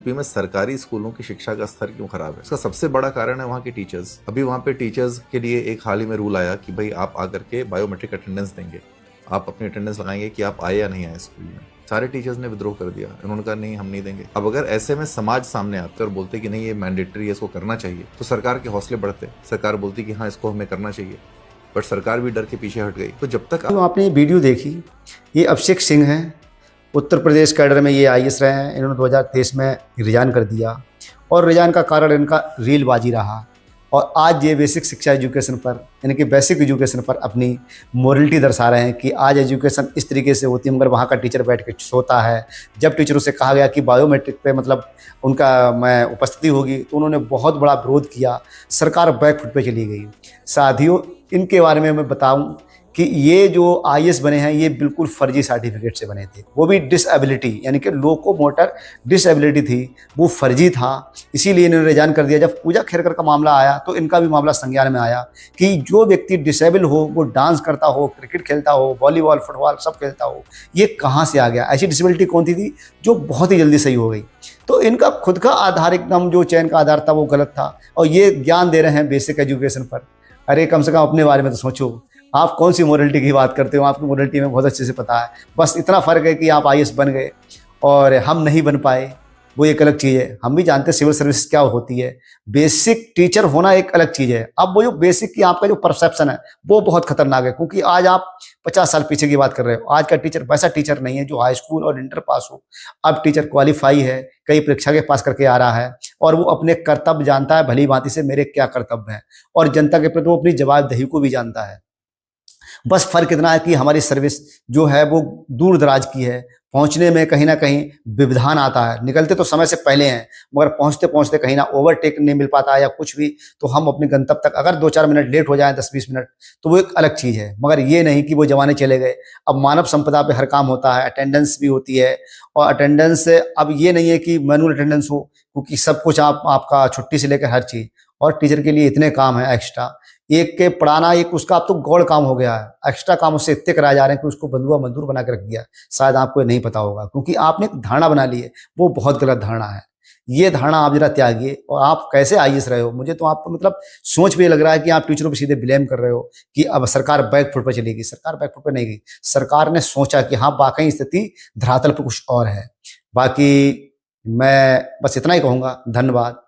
UP में सरकारी स्कूलों की शिक्षा का स्तर क्यों खराब है? इसका सबसे बड़ा कारण है वहाँ की टीचर्स। अभी वहाँ पे टीचर्स के लिए एक हाल ही में रूल आया कि भाई आप आकर के बायोमेट्रिक अटेंडेंस देंगे, आप अपनी अटेंडेंस लगाएंगे कि आप आए या नहीं आए स्कूल में। सारे टीचर्स ने विद्रोह कर दिया, उन्होंने कहा नहीं हम नहीं देंगे। अब अगर ऐसे में समाज सामने आते और बोलते कि नहीं ये मैंडेटरी है, इसको करना चाहिए, तो सरकार के हौसले बढ़ते, सरकार बोलती कि हाँ इसको हमें करना चाहिए, बट सरकार भी डर के पीछे हट गई। तो जब तक आपने वीडियो देखी, ये अभिषेक सिंह हैं, उत्तर प्रदेश कैडर में ये आईएएस रहे हैं। इन्होंने 2023 में रिजाइन कर दिया और रिजाइन का कारण इनका रीलबाजी रहा। और आज ये बेसिक शिक्षा एजुकेशन पर, यानी कि बेसिक एजुकेशन पर अपनी मोरलिटी दर्शा रहे हैं कि आज एजुकेशन इस तरीके से होती है, मगर वहाँ का टीचर बैठ के सोता है। जब टीचरों से कहा गया कि बायोमेट्रिक पे मतलब उनका मैं उपस्थिति होगी, तो उन्होंने बहुत बड़ा विरोध किया, सरकार बैकफुट पे चली गई। साथियों, इनके बारे में मैं बताऊं कि ये जो आईएएस बने हैं ये बिल्कुल फर्जी सर्टिफिकेट से बने थे, वो भी डिसेबिलिटी, यानी कि लोकोमोटर डिसेबिलिटी थी, वो फर्जी था। इसीलिए इन्होंने रिजाइन कर दिया। जब पूजा खेरकर का मामला आया तो इनका भी मामला संज्ञान में आया कि जो व्यक्ति डिसेबल हो, वो डांस करता हो, क्रिकेट खेलता हो, वॉलीबॉल, फुटबॉल सब खेलता हो, ये कहाँ से आ गया? ऐसी डिसेबिलिटी कौन सी थी जो बहुत ही जल्दी सही हो गई? तो इनका खुद का आधार, एकदम जो चयन का आधार था वो गलत था। और ये ज्ञान दे रहे हैं बेसिक एजुकेशन पर। अरे कम से कम अपने बारे में तो सोचो। आप कौन सी मोरलिटी की बात करते हो? आपकी मोरलिटी में बहुत अच्छे से पता है। बस इतना फ़र्क है कि आप आईएएस बन गए और हम नहीं बन पाए, वो एक अलग चीज़ है। हम भी जानते हैं सिविल सर्विस क्या होती है। बेसिक टीचर होना एक अलग चीज़ है। अब वो जो बेसिक की आपका जो परसेप्शन है वो बहुत खतरनाक है, क्योंकि आज आप 50 साल पीछे की बात कर रहे हो। आज का टीचर वैसा टीचर नहीं है जो हाई स्कूल और इंटर पास हो। अब टीचर क्वालिफाई है, कई परीक्षा के पास करके आ रहा है और वो अपने कर्तव्य जानता है भली भांति से, मेरे क्या कर्तव्य है, और जनता के प्रति वो अपनी जवाबदेही को भी जानता है। बस फ़र्क इतना है कि हमारी सर्विस जो है वो दूर दराज की है, पहुंचने में कहीं ना कहीं व्यवधान आता है। निकलते तो समय से पहले हैं, मगर पहुंचते पहुंचते कहीं ना ओवरटेक नहीं मिल पाता है या कुछ भी, तो हम अपने गंतव्य तक अगर 2-4 मिनट लेट हो जाए, 10-20 मिनट, तो वो एक अलग चीज़ है। मगर ये नहीं कि वो जमाने चले गए। अब मानव संपदा पे हर काम होता है, अटेंडेंस भी होती है। और अटेंडेंस अब ये नहीं है कि मैनुअल अटेंडेंस हो, क्योंकि सब कुछ आपका छुट्टी से लेकर हर चीज़। और टीचर के लिए इतने काम है एक्स्ट्रा, एक के पढ़ाना एक उसका अब तो गौड़ काम हो गया है। एक्स्ट्रा काम उससे इतने कराए जा रहे हैं कि उसको बंधुआ मजदूर बना के रख दिया। शायद आपको नहीं पता होगा, क्योंकि आपने एक धारणा बना ली है, वो बहुत गलत धारणा है। ये धारणा आप जरा त्यागिए। और आप कैसे आईएएस रहे हो, मुझे तो आपको मतलब सोच पे लग रहा है कि आप टीचरों पर सीधे ब्लेम कर रहे हो कि अब सरकार बैकफुट पर चलेगी। सरकार बैकफुट पर नहीं गई। सरकार ने सोचा कि हाँ वाकई स्थिति धरातल पर कुछ और है। बाकी मैं बस इतना ही कहूँगा। धन्यवाद।